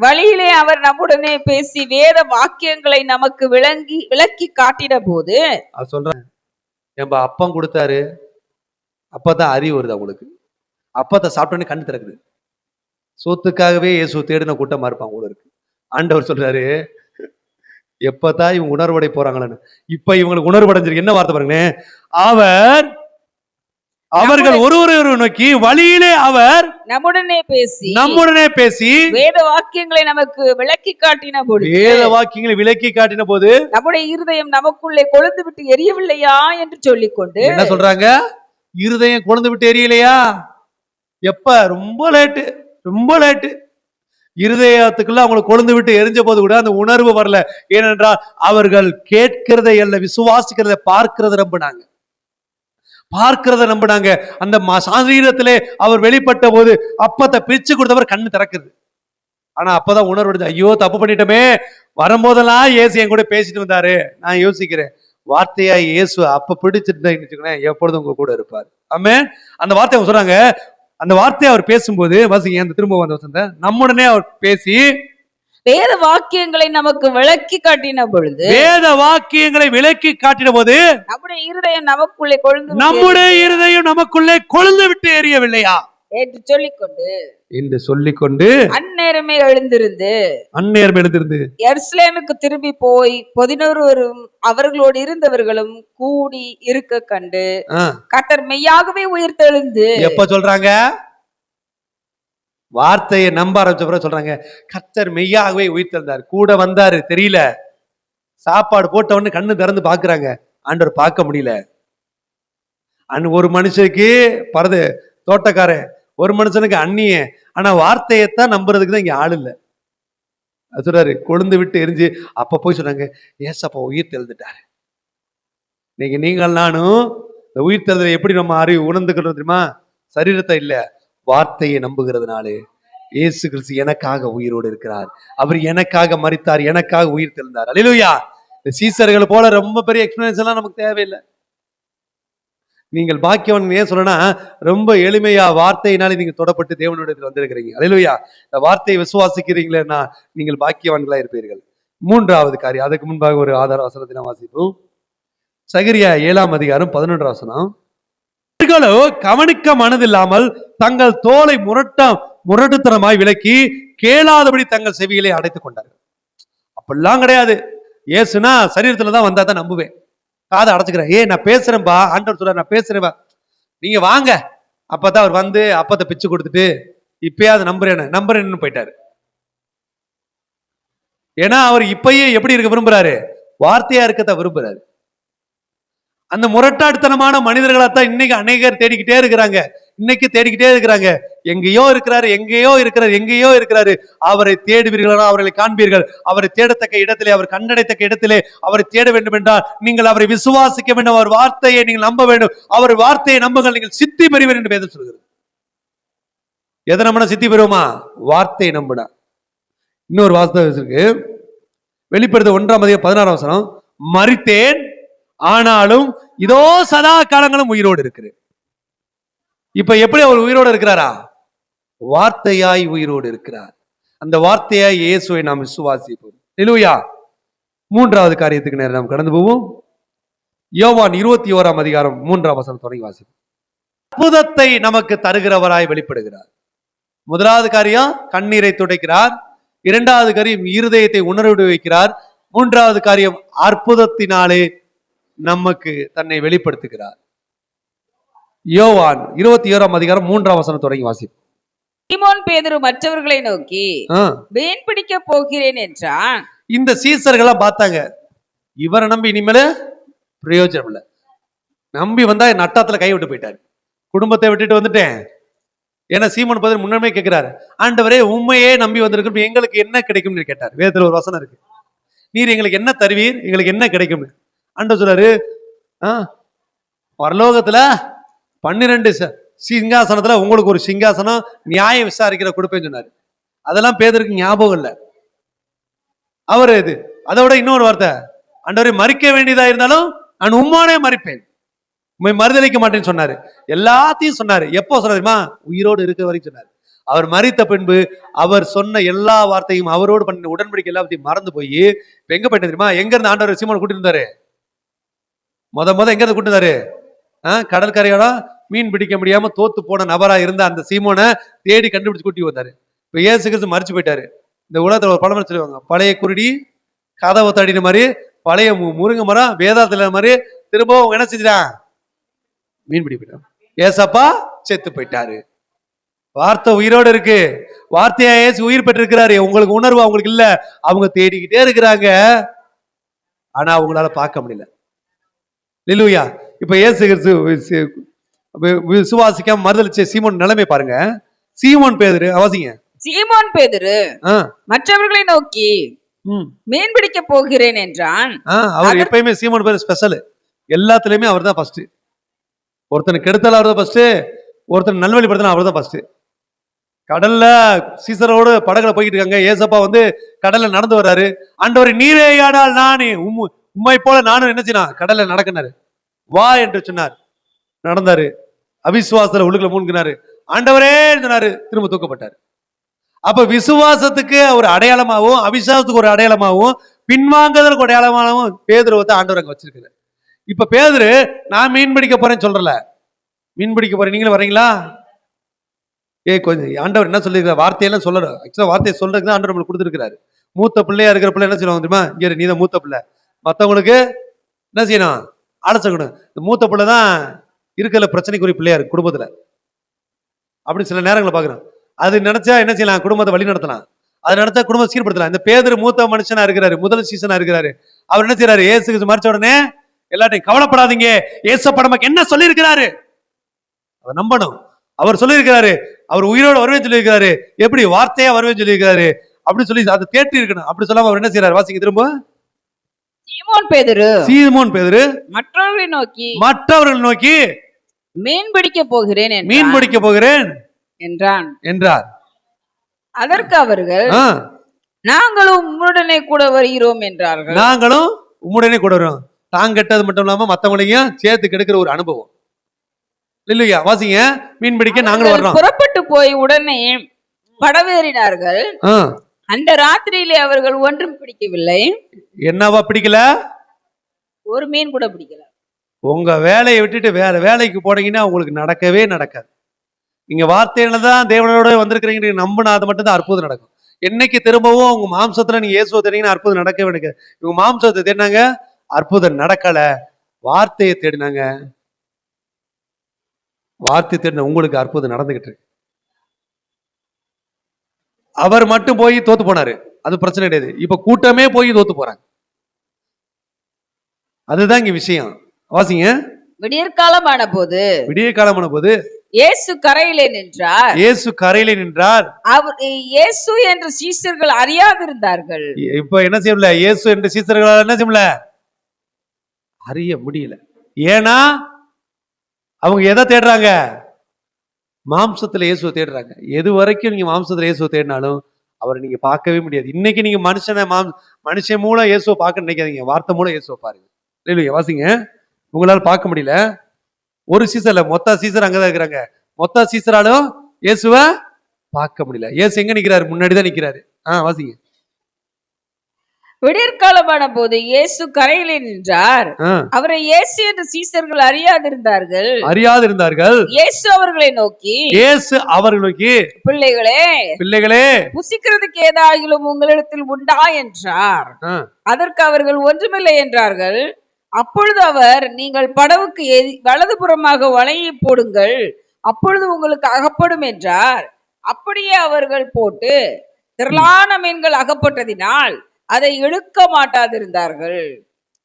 வழியிலே அவர் நம்முடனே பேசி வேத வாக்கியங்களை நமக்கு விளக்கி காட்டின போது சொல்றேன், அப்பம் கொடுத்தாரு, அப்பதான் அறிவு வருது அவங்களுக்கு. அப்பத்தை சாப்பிட்டோன்னே கண்ணு திறக்குது. சொத்துக்காகவே இயேசு தேடின கூட்டமா இருப்பாங்க கூட இருக்கு. ஆண்டவர் சொல்றாரு, எப்பதான் இவங்க உணர்வடை போறாங்கன்னு. இப்ப இவங்களுக்கு உணர்வடைஞ்சிருக்கு. என்ன வார்த்தை பாருங்க, அவர்கள் ஒருவரை நோக்கி வழியிலே அவர் நம்முடனே பேசி வேத வாக்கியங்களை நமக்கு விளக்கி காட்டின போது நம்முடைய இருதயம் நமக்குள்ளே கொழுந்து விட்டு எரியவில்லையா என்று சொல்லிக்கொண்டு என்ன சொல்றாங்க? இருதயம் கொழுந்து விட்டு எரியலையா? எப்ப? ரொம்ப லேட்டு. இருதயத்துக்குள்ள அவங்களுக்கு கொழுந்து விட்டு எரிஞ்ச போது கூட அந்த உணர்வு வரல. ஏனென்றால் அவர்கள் கேட்கிறதை அல்ல, விசுவாசிக்கிறத பார்க்கிறத நம்பினாங்க. அந்த சரீரத்திலே அவர் வெளிப்பட்ட போது அப்பத்தை பிரிச்சு கொடுத்தவர் கண்ணு திறக்குது. ஆனா அப்பதான் உணர்வு, ஐயோ தப்பு பண்ணிட்டோமே. வரும்போதெல்லாம் இயேசு என் கூட பேசிட்டு வந்தாரு. நான் யோசிக்கிறேன், வார்த்தையா இயேசு அப்ப பிடிச்சிட்டு எப்பொழுதும் உங்க கூட இருப்பார். ஆமென். அந்த வார்த்தையை சொல்றாங்க. அந்த வார்த்தையை அவர் பேசும்போது வாசிங்க, அந்த திரும்ப வந்த வசந்த, நம்முடனே அவர் பேசி வேத வாக்கியங்களை நமக்கு விளக்கி காட்டின பொழுது நம்முடைய இருதயம் நமக்குள்ளே கொழுந்து விட்டு எரியவில்லையா என்று சொல்லிக்கொண்டு அந்நேரமே எழுந்திருந்து எருசலேமுக்கு திரும்பி போய் 11 அவர்களோடு இருந்தவர்களும் கூடி இருக்க கண்டு கர்த்தர் மெய்யாகவே உயிர்த்தெழுந்து. எப்ப சொல்றாங்க? வார்த்தையை நம்ப ஆரம்பிச்ச சொல்றாங்க, கர்த்தர் மெய்யாகவே உயிர்த்தெழுந்தார், கூட வந்தாரு. தெரியல, சாப்பாடு போட்டவன்னு கண்ணு திறந்து பாக்குறாங்க, ஆண்டவர் பார்க்க முடியல. ஒரு மனுஷனுக்கு பரது தோட்டக்காரன், ஒரு மனுஷனுக்கு அந்நிய. ஆனா வார்த்தையத்தான் நம்புறதுக்கு தான் இங்க ஆள் இல்ல. சொல்றாரு, கொழுந்து விட்டு எரிஞ்சு. அப்ப போய் சொன்னாங்க, ஏசப்பா உயிர் தெழுந்துட்டாரு. இன்னைக்கு நீங்கள் நானும் இந்த உயிர் தெழுதை எப்படி நம்ம அறிவு உணர்ந்துக்கிறோம் தெரியுமா? சரீரத்தை இல்ல, வார்த்தையை நம்புகிறதுனாலே. இயேசு கிறிஸ்து எனக்காக உயிரோடு இருக்கிறார், அவர் எனக்காக மரித்தார், எனக்காக உயிர் தெழுந்தார். அல்லேலூயா. இந்த சீசர்கள் போல ரொம்ப பெரிய எக்ஸ்பிளனேஷன் எல்லாம் நமக்கு தேவையில்லை. நீங்கள் பாக்கியவான் ஏன் சொல்லனா, ரொம்ப எளிமையா வார்த்தையினாலே நீங்க தொடப்பட்டு தேவனுடைய வந்திருக்கிறீங்க. அல்லேலூயா. இந்த வார்த்தையை விசுவாசிக்கிறீங்களா, நீங்கள் பாக்கியவான்களா இருப்பீர்கள். மூன்றாவது காரியம், அதுக்கு முன்பாக ஒரு ஆதார வசனத்தை நாம் வாசிப்போம். சகரியா 7ஆம் அதிகாரம் 11ஆம் வசனம். கவனிக்க மனதில்லாமல் தங்கள் தோலை முரட்டுத்தனமாய் விலக்கி கேளாதபடி தங்கள் செவிகளை அடைத்துக் கொண்டார்கள். அப்படிலாம் கிடையாது. ஏசுனா சரீரத்துலதான் வந்தா தான் நம்புவேன், காதை அடைச்சுக்கிறேன். நான் பேசுறேன்பா, ஆண்டவர் சொல்ற, நான் பேசுறேன்பா, நீங்க வாங்க. அப்பதான் அவர் வந்து அப்பத்தை பிச்சு கொடுத்துட்டு இப்பயாவது நம்புறேன்னு போயிட்டாரு. ஏன்னா அவர் இப்பயே எப்படி இருக்க விரும்புறாரு? வார்த்தையா இருக்கத்த விரும்புறாரு. அந்த முரட்டாடுத்தனமான மனிதர்களாத்தான் இன்னைக்கு அநேகர் தேடிக்கிட்டே இருக்கிறாங்க. எங்கேயோ இருக்கிறாரு. அவரை தேடுவீர்களா, அவர்களை காண்பீர்கள். அவரை தேடத்தக்க இடத்திலே, அவர் கண்டடைத்தக்க இடத்திலே அவரை தேட வேண்டும் என்றால் நீங்கள் அவரை விசுவாசிக்க வேண்டும், அவர் வார்த்தையை நீங்கள் நம்ப வேண்டும். அவர் வார்த்தையை நம்புங்கள், நீங்கள் சித்தி பெறுவீர்கள் என்று வேதம் சொல்கிறது. எதை நம்பினா சித்தி பெறுவோமா? வார்த்தையை நம்பினா. இன்னொரு வாசகம் இருக்கு, வெளிப்படுத்த 1:16 மரித்தேன் ஆனாலும் இதோ சதா காலங்களும் உயிரோடு இருக்கிறேன். இப்ப எப்படி அவர் உயிரோடு இருக்கிறாரா? வார்த்தையாய் உயிரோடு இருக்கிறார். அந்த வார்த்தையாய் இயேசுவை நாம் விசுவாசிப்போம். அல்லேலூயா. மூன்றாவது காரியத்துக்கு நேரம் நாம் கடந்து போவோம். யோவான் 21:3 தொடங்கி வாசிப்போம். அற்புதத்தை நமக்கு தருகிறவராய் வெளிப்படுகிறார். முதலாவது காரியம் கண்ணீரை துடைக்கிறார். இரண்டாவது காரியம் இருதயத்தை உணர்வு வைக்கிறார். மூன்றாவது காரியம் அற்புதத்தினாலே நமக்கு தன்னை வெளிப்படுத்துகிறார். யோவான் 21:3 தொடங்கி வாசிப்போம். சீமோன் பேதுரு மற்றவர்களை நோக்கி மீன் பிடிக்க போகிறேன் என்றான். இந்த சீசர்களா பார்த்தாங்க, இவரை நம்பி இனிமேல பிரயோஜனம் இல்லை, நம்பி வந்தா நட்டத்துல கை விட்டு போயிட்டாரு, குடும்பத்தை விட்டுட்டு வந்துட்டேன். ஏன்னா சீமோன் பேதுரு முன்னமே கேட்கிறாரு, ஆண்டவரே உண்மையே நம்பி வந்திருக்கு, எங்களுக்கு என்ன கிடைக்கும்னு கேட்டார். வேதத்துல ஒரு வசனம் இருக்கு, நீர் எங்களுக்கு என்ன தருவீர், எங்களுக்கு என்ன கிடைக்கும். ஆண்டவர் சொல்றாரு, பரலோகத்துல 12 சிங்காசனத்துல உங்களுக்கு ஒரு சிங்காசனம் நியாயம் விசாரிக்கிற கொடுப்பேன்னு சொன்னாரு. அதெல்லாம் பேதருக்கு ஞாபகம் இல்லை. அவர் இது அதோட இன்னொரு வார்த்தை, ஆண்டவரை மறிக்க வேண்டியதா இருந்தாலும் நான் உம்மானே மறிப்பேன், உண்மை மறுதளிக்க மாட்டேன்னு சொன்னாரு. எல்லாத்தையும் சொன்னாரு. எப்போ சொன்னாருமா? உயிரோடு இருக்க வரைக்கும் சொன்னாரு. அவர் மறித்த பின்பு அவர் சொன்ன எல்லா வார்த்தையும், அவரோடு பண்ண உடன்படிக்கை எல்லாத்தையும் மறந்து போய் எங்க போயிட்டு தெரியுமா? எங்க இருந்து ஆண்டவர் சீமோனை கூட்டிட்டு இருந்தாரு? முத எங்க இருந்து கூட்டிட்டு இருந்தாரு? கடற்கரையோட மீன் பிடிக்க முடியாம தோத்து போன நபரா இருந்த அந்த சீமோனை தேடி கண்டுபிடிச்சு கூட்டி வந்தாரு. இப்ப இயேசு கிறிஸ்து மறிச்சு போயிட்டாரு. இந்த உலகத்துல ஒரு பழமொழி சொல்லுவாங்க, பழைய குருடி கதவை தடின மாதிரி, பழைய முருங்கை மரம் வேதாத்துல மாதிரி திரும்பவும் என்ன செஞ்சான்? மீன் பிடி போயிட்டான். ஏசப்பா செத்து போயிட்டாரு. வார்த்தை உயிரோடு இருக்கு. வார்த்தையா இயேசு உயிர் பெற்றிருக்கிறாரு. உங்களுக்கு உணர்வு அவங்களுக்கு இல்ல, அவங்க தேடிக்கிட்டே இருக்கிறாங்க, ஆனா அவங்களால பார்க்க முடியல. அல்லேலூயா. இப்ப இயேசு கிறிஸ்து விசுவாசிக்காம மறுதலிச்ச சீமோன் நிலைமை பாருங்க. சீமோன் பேதுரு வாசிங்க. சீமோன் பேதுரு மற்றவர்களை நோக்கி மீன் பிடிக்க போகிறேன் என்றான். அவர் எப்பயுமே சீமோன் பேதுரு ஸ்பெஷல். எல்லாத்துலயுமே அவர் தான் ஃபர்ஸ்ட். ஒருத்தனை கெடுத்தல அவர் தான் ஃபர்ஸ்ட், ஒருத்தன் நல்வழிப்படுத்தினா அவர் தான் ஃபர்ஸ்ட். கடல்ல சீசரோடு படகுல போயிட்டு இருக்காங்க. ஏசப்பா வந்து கடல்ல நடந்து வர்றாரு. ஆண்டவர் நீரேயானால் நானே, உம்மை போல நானும் என்ன செய்யணும், கடல்ல நடக்கினாரு, வா என்று சொன்னார். நடந்தாரு. அவிசுவாசத்துல உள்ளுக்குள்ள மூழ்கினாரு. ஆண்டவரே சொன்னாரு, திரும்ப தூக்கப்பட்டாரு. அப்ப விசுவாசத்துக்கு ஒரு அடையாளமாகவும் அவிசுவாசத்துக்கு ஒரு அடையாளமாகவும் பின்வாங்குதலுக்கு ஒரு அடையாளமாகவும் பேதுருவை ஆண்டவர் அங்க வச்சிருக்கிறார். இப்ப பேதுரு நான் மீன் பிடிக்க போறேன்னு சொல்றல, மீன் பிடிக்க போறேன் நீங்களும் வரீங்களா? கொஞ்சம் ஆண்டவர் என்ன சொல்லிருக்காரு, வார்த்தையெல்லாம் சொல்லணும். ஆக்சுவலா வார்த்தையை சொல்றதுக்கு தான் ஆண்டவர் நம்மளுக்கு கொடுத்துருக்காரு. மூத்த பிள்ளையா இருக்கிற பிள்ளை என்ன செய்வாங்க தெரியுமா? இங்க நீதான் மூத்த பிள்ளை, மற்றவங்களுக்கு என்ன செய்யணும், ஆலோசனை. இந்த மூத்த பிள்ளை தான் இருக்கிற பிரச்சனைக்குரிய பிள்ளையா இருக்கு குடும்பத்துல. அப்படி சில நேரங்களை பாக்குறோம். அது நினைச்சா என்ன செய்யலாம், குடும்பத்தை வழி நடத்தலாம். அது நினைச்சா குடும்பம் சீர்படுத்தலாம். இந்த பேதுரு மூத்த மனுஷனா இருக்கிறாரு, முதல் சீசனா இருக்கிறாரு. அவர் என்ன செய்யறாரு, இயேசு மறிச்ச உடனே எல்லாத்தையும் கவலைப்படாதீங்க, ஏசப்பா நமக்கு என்ன சொல்லி இருக்கிறாரு அதை நம்பணும். அவர் சொல்லியிருக்கிறாரு, அவர் உயிரோடு வருவேன்னு சொல்லியிருக்கிறாரு, எப்படி வார்த்தையா வருவேன்னு சொல்லியிருக்கிறாரு, அப்படி சொல்லி அதை தேட்டி இருக்கணும். அப்படி சொல்லாம அவர் என்ன செய்யறாரு, வாசிங்க திரும்ப. சீமோன் பேதுரு மற்றவர்கள் நோக்கி மீன் பிடிக்க போகிறேன் என்றார். அதற்கு அவர்கள் நாங்களும் உம்முடனே கூட வருகிறோம் என்றார்கள். நாங்களும் உம்முடனே கூட வரோம். தான் கெட்டது மட்டும் இல்லாம மத்தவங்களையும் சேர்த்து கெடுக்கிற ஒரு அனுபவம் இல்லையா? வாசிங்க. மீன் பிடிக்க நாங்களும் வர்றோம். புறப்பட்டு போய் உடனே படவேறினார்கள். அந்த ராத்திரியிலே அவர்கள் ஒன்றும் பிடிக்கவில்லை. என்னவா பிடிக்கல? ஒரு மீன் கூட பிடிக்கல. உங்க வேலையை விட்டுட்டு வேற வேலைக்கு போனீங்கன்னா உங்களுக்கு நடக்கவே நடக்காது. நீங்க வார்த்தையில தான் தேவனோட வந்திருக்கிறீங்க நம்பினா அது மட்டும் தான் அற்புதம் நடக்கும். என்னைக்கு திரும்பவும் உங்க மாம்சத்துல நீங்க இயேசுவை தேடிங்கன்னா அற்புதம் நடக்கவே நடக்காது. இவங்க மாம்சத்தை தேடினாங்க, அற்புதம் நடக்கல. வார்த்தையை தேடினாங்க, வார்த்தை தேடின உங்களுக்கு அற்புதம் நடந்துகிட்டு இருக்கு. அவர் மட்டும் போய் தோத்து போனாரு, அது பிரச்சனை கிடையாது. இப்ப கூட்டமே போய் தோத்து போறாங்க. அதுதான் இங்க விஷயம். வாசிங்க. விடியற்காலமான போது இயேசு கரையிலே நின்றார். அவர் இயேசு என்று சீஷர்கள் அறியாதிருந்தார்கள். இப்ப என்ன செய்யல, இயேசு என்று சீஷர்கள் என்ன செய்யல, அறிய முடியல. ஏன்னா அவங்க எதை தேடுறாங்க, மாம்சத்துல இயேசுவை தேடுறாங்க. எது வரைக்கும் நீங்க மாம்சத்துல இயேசுவை தேடினாலும் அவரை நீங்க பார்க்கவே முடியாது. இன்னைக்கு நீங்க மனுஷன் மூலம் இயேசுவை பார்க்க நினைக்காதீங்க, வார்த்தை மூலம் இயேசுவை பாருங்க. இல்லையா? வாசிங்க. உங்களால பார்க்க முடியல. ஒரு சீசர்ல மொத்த சீசர் அங்கதான் இருக்கிறாங்க. மொத்த சீசராலும் இயேசுவை பார்க்க முடியல. இயேசு எங்க நிக்கிறாரு? முன்னாடிதான் நிக்கிறாரு. வாசிங்க. விடியற்காலமான போது இயேசு கரையிலே நின்றார். அவரை இயேசு என்று சீசர்கள் அறியாதிருந்தார்கள். இயேசு அவர்களை நோக்கி பிள்ளைகளே புசிக்கிறதுக்கு ஏதாகிலும் உங்களிடத்தில் உண்டா என்றார். அதற்கு அவர்கள் ஒன்றுமில்லை என்றார்கள். அப்பொழுது அவர், நீங்கள் படவுக்கு வலதுபுறமாக வலையை போடுங்கள், அப்பொழுது உங்களுக்கு அகப்படும் என்றார். அப்படியே அவர்கள் போட்டு திரளான மீன்கள் அகப்பட்டதினால் அதை இழுக்க மாட்டாதிருந்தார்கள்.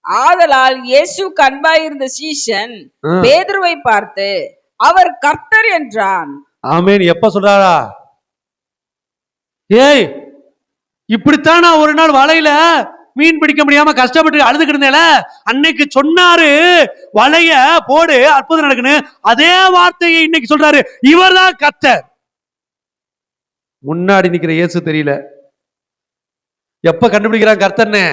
ஆதலால் இயேசுவுக்கு அன்பாயிருந்த சீஷன் பேதுருவை பார்த்து, அவர் கர்த்தர் என்றான். ஆமென். எப்ப சொல்றாரா? ஏய், இப்படித்தான் நான் ஒரு நாள் வலையில மீன் பிடிக்க முடியாம கஷ்டப்பட்டு அழுதுகிட்டு இருந்தேல, அன்னைக்கு சொன்னாரு வலைய போடு, அற்புதம் நடக்குன்னு. அதே வார்த்தையை இன்னைக்கு சொல்றாரு, இவர்தான் கர்த்தர். முன்னாடி நிக்கிற இயேசு தெரியல. எப்ப கண்டுபிடிக்கிறான் கர்த்தர்னு?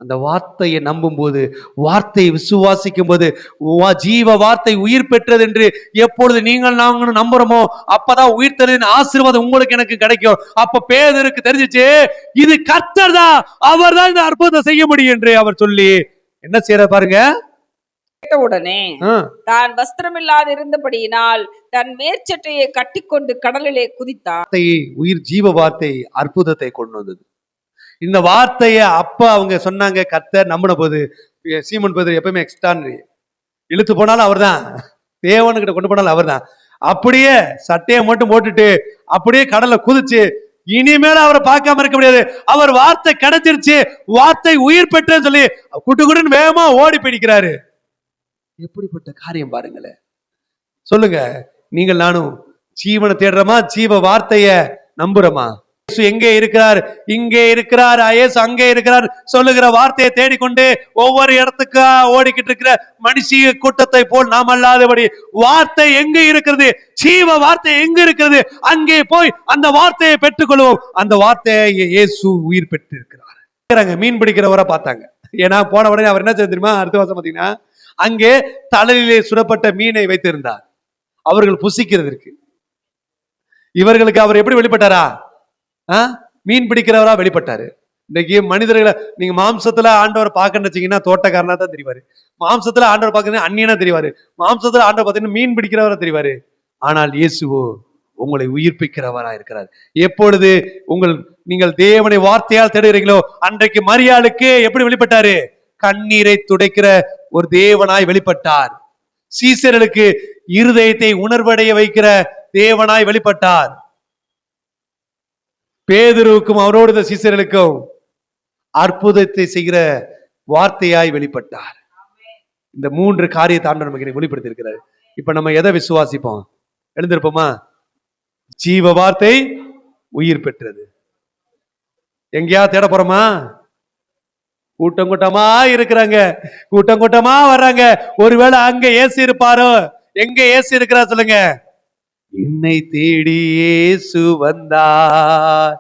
அந்த வார்த்தையை நம்பும் போது, வார்த்தையை விசுவாசிக்கும் போது, ஜீவ வார்த்தை உயிர் பெற்றது என்று எப்பொழுது நாங்களும் நம்புறோமோ அப்பதான் உயிர் தருவின் ஆசீர்வாதம் உங்களுக்கு எனக்கு கிடைக்கும். அப்ப பேதுருக்கு தெரிஞ்சிச்சு, இது கர்த்தர் தான், அவர் தான் இந்த அற்புதம் செய்ய முடியும் என்று அவர் சொல்லி என்ன செய்யற பாருங்க. உடனே தான் வஸ்திரமில்லாது இருந்தபடியினால் தன் மேற்சட்டையை கட்டிக்கொண்டு கடலிலே குதித்தார். உயிர் ஜீவ வார்த்தை அற்புதத்தை கொண்டு வந்தது. இந்த வார்த்தைய அப்ப அவங்க சொன்னாங்க, கர்த்தர் நம்பின போது சீமோன் பேதுரு எப்பவுமே எக்ஸ்ட்ரானரி, இழுத்து போனாலும் அவர் தான், தேவனுக்கிட்ட கொண்டு போனாலும் அவர் தான். அப்படியே சட்டையை மட்டும் போட்டுட்டு அப்படியே கடல்ல குதிச்சு, இனிமேல அவரை பார்க்காம இருக்க முடியாது, அவர் வார்த்தை கிடைச்சிருச்சு, வார்த்தை உயிர் பெற்றேன்னு சொல்லி குட்டுன்னு வேகமா ஓடி போய்க்கிறாரு. எப்படிப்பட்ட காரியம் பாருங்களேன். சொல்லுங்க, நீங்கள் நானும் ஜீவனை தேடுறோமா? ஜீவ வார்த்தைய நம்புறோமா? இயேசு எங்கே இருக்கிறார்? இங்கே இருக்கிறார். இயேசு அங்கே இருக்கிறார் சொல்லுகிற வார்த்தையை தேடிக்கொண்டு ஒவ்வொரு இடத்துக்கா ஓடிக்கிட்டு இருக்கிற மனுஷிய கூட்டத்தை போல் நாம் அல்லாதபடி, வார்த்தை எங்க இருக்கிறது, ஜீவ வார்த்தை எங்க இருக்கிறது, அங்கே போய் அந்த வார்த்தையை பெற்றுக்கொள்வோம். அந்த வார்த்தையை இயேசு உயிர் பெற்று இருக்கிறார். மீன் பிடிக்கிறவரை பார்த்தாங்க. ஏன்னா போன உடனே அவர் என்ன செய்ய தெரியுமா? அடுத்த வருஷம் பாத்தீங்கன்னா, அங்கே தலையிலே சுடப்பட்ட மீனை வைத்திருந்தார் அவர்கள் புசிக்கிறதற்கு. இவர்களுக்கு அவர் எப்படி வெளிப்பட்டாரா? மீன் பிடிக்கிறவரா வெளிப்பட்டாரு. இன்னைக்கு மனிதர்களை நீங்க மாம்சத்துல ஆண்டவர் பார்க்கணும்னு தோட்டக்காரனா தான் தெரிவாரு, மாம்சத்துல ஆண்டவர் பார்க்கறது அந்நியனா தெரிவாரு, மாம்சத்துல ஆண்டவர் பார்த்தீங்கன்னா மீன் பிடிக்கிறவரா தெரிவாரு. ஆனால் இயேசுவோ உங்களை உயிர்ப்பிக்கிறவரா இருக்கிறார். எப்பொழுது நீங்கள் தேவனை வார்த்தையால் தேடுகிறீங்களோ, அன்றைக்கு மரியாளுக்கு எப்படி வெளிப்பட்டாரு? கண்ணீரை துடைக்கிற ஒரு தேவனாய் வெளிப்பட்டார். சீசர்களுக்கு இருதயத்தை உணர்வடைய வைக்கிற தேவனாய் வெளிப்பட்டார். பேதுருவுக்கும் அவரோடு சீசர்களுக்கும் அற்புதத்தை செய்கிற வார்த்தையாய் வெளிப்பட்டார். இந்த 3 காரியத்தை ஆண்டவர் நமக்கு வெளிப்படுத்தி இருக்கிறார். இப்ப நம்ம எதை விசுவாசிப்போம்? எழுந்திருப்போமா? ஜீவ வார்த்தை உயிர் பெற்றது. எங்கேயா தேட போறோமா? கூட்டம் கூட்டமா இருக்கிறாங்க, கூட்டம் கூட்டமா வர்றாங்க. ஒருவேளை அங்க இயேசு இருப்பாரோ? எங்க இயேசு இருக்கிறார் சொல்லுங்க. என்னை தேடி இயேசு வந்தார்,